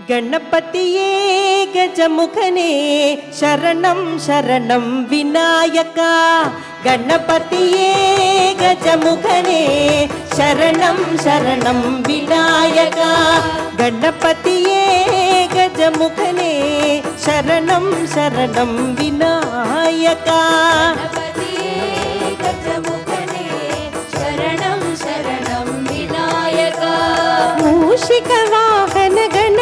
ಗಣಪತಿಯೇ ಗಜಮುಖನೇ ಶರಣಂ ಶರಣಂ ವಿನಾಯಕ. ಗಣಪತಿಯೇ ಗಜಮುಖನೇ ಶರಣಂ ಶರಣಂ ವಿನಾಯಕ. ಗಣಪತಿಯೇ ಗಜಮುಖನೇ ಶರಣಂ ಶರಣಂ ವಿನಾಯಕ. ಶರಣಂ ಶರಣಂ ವಿನಾಯಕ. ಮೂಷಿಕ ವಾಹನ ಗಣ